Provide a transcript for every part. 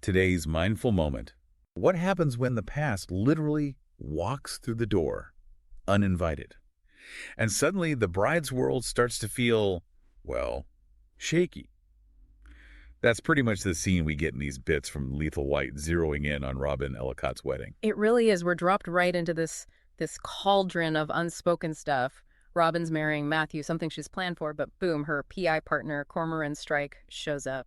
Today's mindful moment. What happens when the past literally walks through the door, uninvited? And suddenly the bride's world starts to feel, well, shaky. That's pretty much the scene we get in these bits from Lethal White zeroing in on Robin Ellicott's wedding. It really is. We're dropped right into this cauldron of unspoken stuff. Robin's marrying Matthew, something she's planned for, but boom, her PI partner, Cormoran Strike, shows up.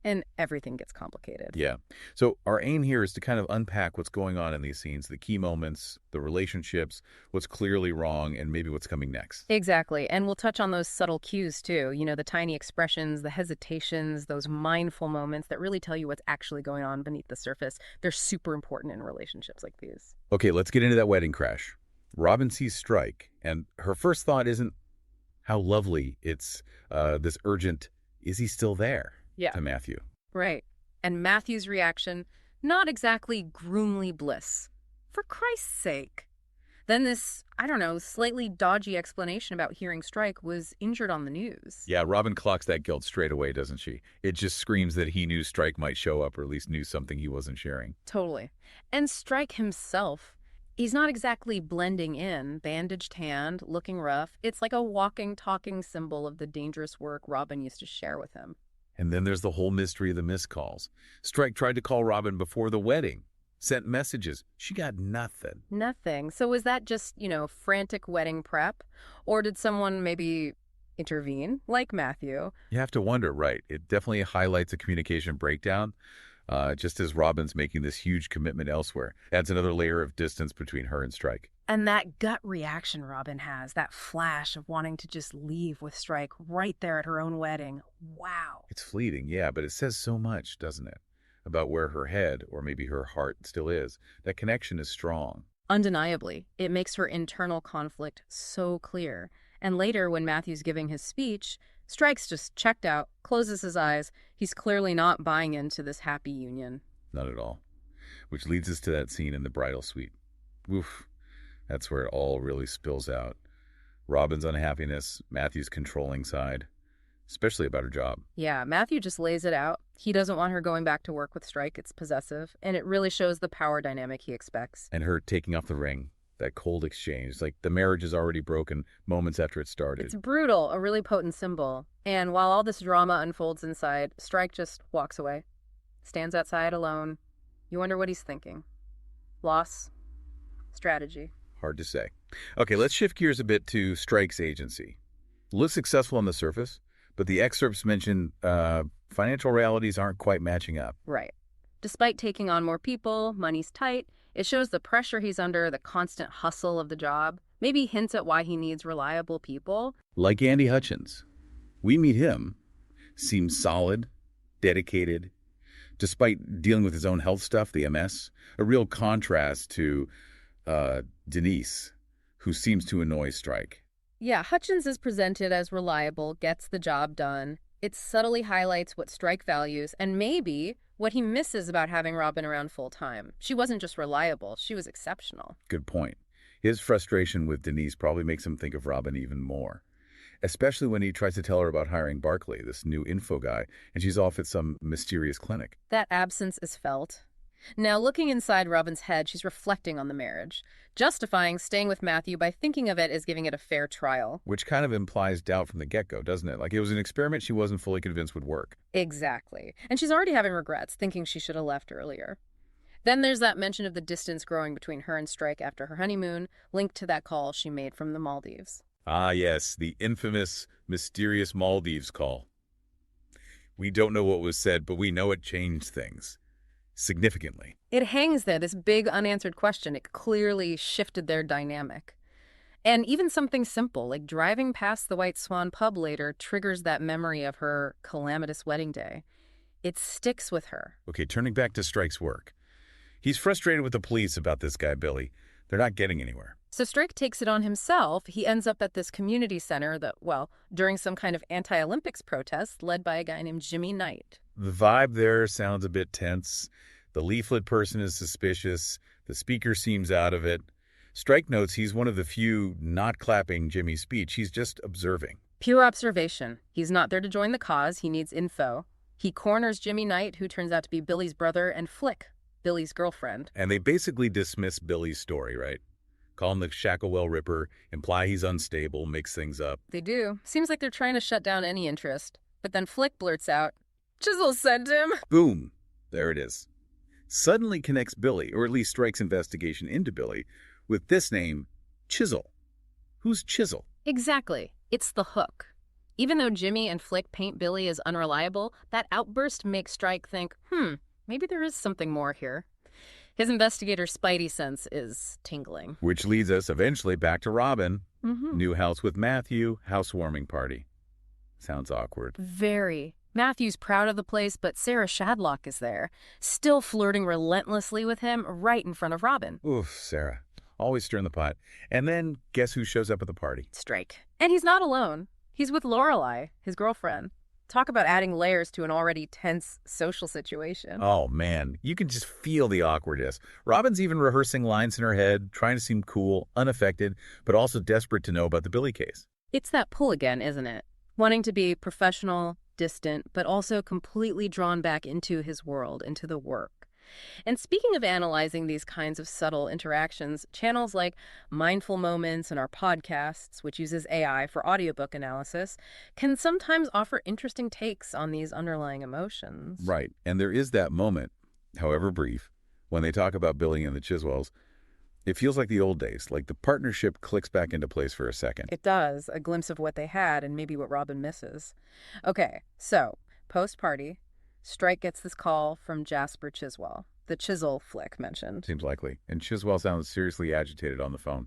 And everything gets complicated. Yeah. So our aim here is to kind of unpack what's going on in these scenes, the key moments, the relationships, what's clearly wrong, and maybe what's coming next. Exactly. And we'll touch on those subtle cues too. The tiny expressions, the hesitations, those mindful moments that really tell you what's actually going on beneath the surface. They're super important in relationships like these. Okay, let's get into that wedding crash. Robin sees Strike, and her first thought isn't how lovely. It's this urgent, is he still there? Yeah. To Matthew. Right. And Matthew's reaction, not exactly groomly bliss. For Christ's sake. Then this, I don't know, slightly dodgy explanation about hearing Strike was injured on the news. Yeah, Robin clocks that guilt straight away, doesn't she? It just screams that he knew Strike might show up, or at least knew something he wasn't sharing. Totally. And Strike himself, he's not exactly blending in, bandaged hand, looking rough. It's like a walking, talking symbol of the dangerous work Robin used to share with him. And then there's the whole mystery of the missed calls. Strike tried to call Robin before the wedding, sent messages. She got nothing. Nothing. So was that just, frantic wedding prep? Or did someone maybe intervene, like Matthew? You have to wonder, right? It definitely highlights a communication breakdown, just as Robin's making this huge commitment elsewhere. Adds another layer of distance between her and Strike. And that gut reaction Robin has, that flash of wanting to just leave with Strike right there at her own wedding. Wow. It's fleeting, yeah, but it says so much, doesn't it? About where her head, or maybe her heart, still is. That connection is strong. Undeniably, it makes her internal conflict so clear. And later, when Matthew's giving his speech, Strike's just checked out, closes his eyes. He's clearly not buying into this happy union. Not at all. Which leads us to that scene in the bridal suite. Oof. That's where it all really spills out. Robin's unhappiness, Matthew's controlling side, especially about her job. Yeah, Matthew just lays it out. He doesn't want her going back to work with Strike. It's possessive, and it really shows the power dynamic he expects. And her taking off the ring, that cold exchange, like the marriage is already broken moments after it started. It's brutal, a really potent symbol. And while all this drama unfolds inside, Strike just walks away, stands outside alone. You wonder what he's thinking. Loss, strategy. Hard to say. Okay, let's shift gears a bit to Strike's agency. Looks successful on the surface, but the excerpts mention financial realities aren't quite matching up. Right. Despite taking on more people, money's tight, it shows the pressure he's under, the constant hustle of the job, maybe hints at why he needs reliable people. Like Andy Hutchins. We meet him, seems solid, dedicated, despite dealing with his own health stuff, the MS, a real contrast to Denise, who seems to annoy Strike. Yeah, Hutchins is presented as reliable, gets the job done. It subtly highlights what Strike values and maybe what he misses about having Robin around full time. She wasn't just reliable, she was exceptional. Good point. His frustration with Denise probably makes him think of Robin even more, especially when he tries to tell her about hiring Barkley, this new info guy, and she's off at some mysterious clinic. That absence is felt. Now, looking inside Robin's head, she's reflecting on the marriage, justifying staying with Matthew by thinking of it as giving it a fair trial. Which kind of implies doubt from the get-go, doesn't it? Like it was an experiment she wasn't fully convinced would work. Exactly. And she's already having regrets, thinking she should have left earlier. Then there's that mention of the distance growing between her and Strike after her honeymoon, linked to that call she made from the Maldives. Ah, yes, the infamous, mysterious Maldives call. We don't know what was said, but we know it changed things. Significantly. It hangs there, this big unanswered question. It clearly shifted their dynamic. And even something simple, like driving past the White Swan pub later, triggers that memory of her calamitous wedding day. It sticks with her. Okay, turning back to Strike's work. He's frustrated with the police about this guy, Billy. They're not getting anywhere. So Strike takes it on himself. He ends up at this community center during some kind of anti-Olympics protest led by a guy named Jimmy Knight. The vibe there sounds a bit tense. The leaflet person is suspicious. The speaker seems out of it. Strike notes he's one of the few not clapping Jimmy's speech. He's just observing. Pure observation. He's not there to join the cause. He needs info. He corners Jimmy Knight, who turns out to be Billy's brother, and Flick, Billy's girlfriend. And they basically dismiss Billy's story, right? Call him the Shacklewell Ripper, imply he's unstable, mix things up. They do. Seems like they're trying to shut down any interest. But then Flick blurts out, "Chisel sent him." Boom. There it is. Suddenly connects Billy, or at least strikes investigation into Billy, with this name, Chisel. Who's Chisel? Exactly. It's the hook. Even though Jimmy and Flick paint Billy as unreliable, that outburst makes Strike think, maybe there is something more here. His investigator's spidey sense is tingling. Which leads us eventually back to Robin. Mm-hmm. New house with Matthew, housewarming party. Sounds awkward. Very. Matthew's proud of the place, but Sarah Shadlock is there, still flirting relentlessly with him right in front of Robin. Oof, Sarah. Always stirring the pot. And then, guess who shows up at the party? Strike. And he's not alone. He's with Lorelei, his girlfriend. Talk about adding layers to an already tense social situation. Oh, man. You can just feel the awkwardness. Robin's even rehearsing lines in her head, trying to seem cool, unaffected, but also desperate to know about the Billy case. It's that pull again, isn't it? Wanting to be professional, distant, but also completely drawn back into his world, into the work. And speaking of analyzing these kinds of subtle interactions, channels like Mindful Moments and our podcasts, which uses AI for audiobook analysis, can sometimes offer interesting takes on these underlying emotions. Right. And there is that moment, however brief, when they talk about Billy and the Chiswells. It feels like the old days, like the partnership clicks back into place for a second. It does, a glimpse of what they had and maybe what Robin misses. Okay, so, post-party, Strike gets this call from Jasper Chiswell, the Chisel Flick mentioned. Seems likely. And Chiswell sounds seriously agitated on the phone.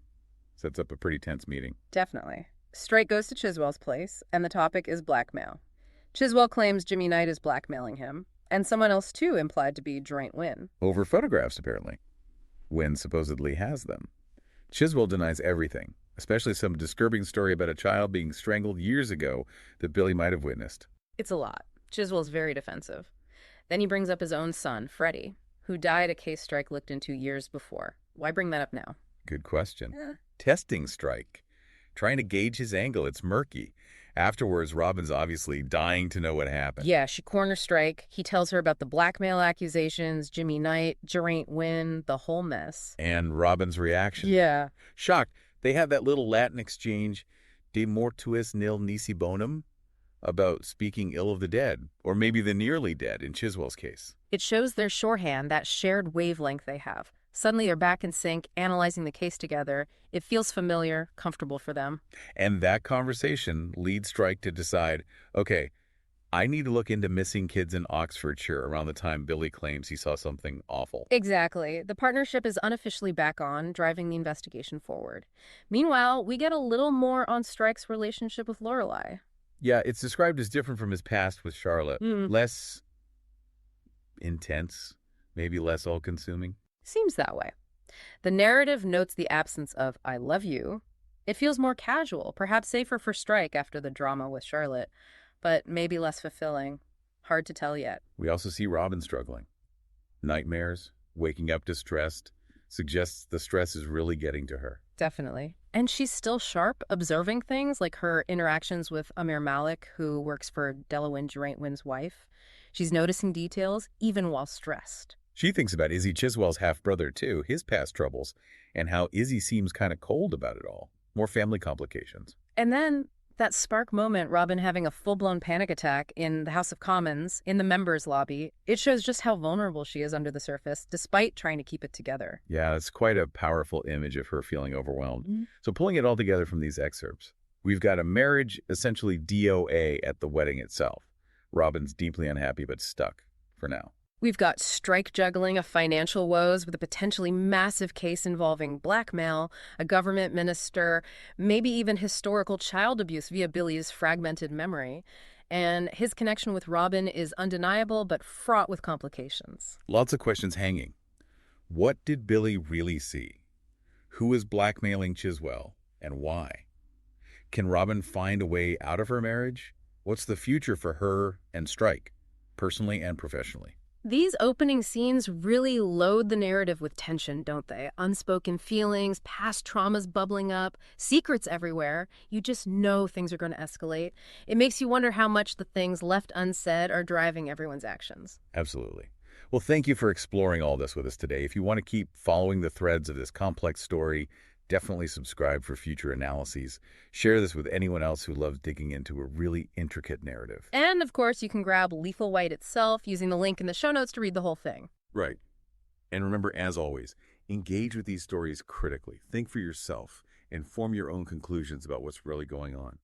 Sets up a pretty tense meeting. Definitely. Strike goes to Chiswell's place, and the topic is blackmail. Chiswell claims Jimmy Knight is blackmailing him, and someone else too implied to be Geraint Wynn. Over photographs, apparently. Wynn supposedly has them. Chiswell denies everything, especially some disturbing story about a child being strangled years ago that Billy might have witnessed. It's a lot. Chiswell's very defensive. Then he brings up his own son, Freddie, who died a case Strike looked into years before. Why bring that up now? Good question. Testing Strike. Trying to gauge his angle. It's murky. Afterwards, Robin's obviously dying to know what happened. Yeah, she corners Strike. He tells her about the blackmail accusations, Jimmy Knight, Geraint Wynn, the whole mess. And Robin's reaction. Yeah. Shocked. They have that little Latin exchange, de mortuis nil nisi bonum, about speaking ill of the dead, or maybe the nearly dead in Chiswell's case. It shows their shorthand, that shared wavelength they have. Suddenly they're back in sync, analyzing the case together. It feels familiar, comfortable for them. And that conversation leads Strike to decide, okay, I need to look into missing kids in Oxfordshire around the time Billy claims he saw something awful. Exactly. The partnership is unofficially back on, driving the investigation forward. Meanwhile, we get a little more on Strike's relationship with Lorelei. Yeah, it's described as different from his past with Charlotte. Less intense, maybe less all-consuming. Seems that way. The narrative notes the absence of "I love you." It feels more casual, perhaps safer for Strike after the drama with Charlotte, but maybe less fulfilling. Hard to tell yet. We also see Robin struggling. Nightmares, waking up distressed, suggests the stress is really getting to her. Definitely. And she's still sharp, observing things like her interactions with Amir Malik, who works for Delawin Geraint Wynn's wife. She's noticing details, even while stressed. She thinks about Izzy Chiswell's half-brother, too, his past troubles, and how Izzy seems kind of cold about it all. More family complications. And then that spark moment, Robin having a full-blown panic attack in the House of Commons, in the members' lobby, it shows just how vulnerable she is under the surface, despite trying to keep it together. Yeah, it's quite a powerful image of her feeling overwhelmed. So pulling it all together from these excerpts, we've got a marriage, essentially DOA at the wedding itself. Robin's deeply unhappy but stuck, for now. We've got Strike juggling of financial woes with a potentially massive case involving blackmail, a government minister, maybe even historical child abuse via Billy's fragmented memory. And his connection with Robin is undeniable but fraught with complications. Lots of questions hanging. What did Billy really see? Who is blackmailing Chiswell, and why? Can Robin find a way out of her marriage? What's the future for her and Strike, personally and professionally? These opening scenes really load the narrative with tension, don't they? Unspoken feelings, past traumas bubbling up, secrets everywhere. You just know things are going to escalate. It makes you wonder how much the things left unsaid are driving everyone's actions. Absolutely. Well, thank you for exploring all this with us today. If you want to keep following the threads of this complex story, definitely subscribe for future analyses. Share this with anyone else who loves digging into a really intricate narrative. And of course, you can grab Lethal White itself using the link in the show notes to read the whole thing. Right. And remember, as always, engage with these stories critically. Think for yourself and form your own conclusions about what's really going on.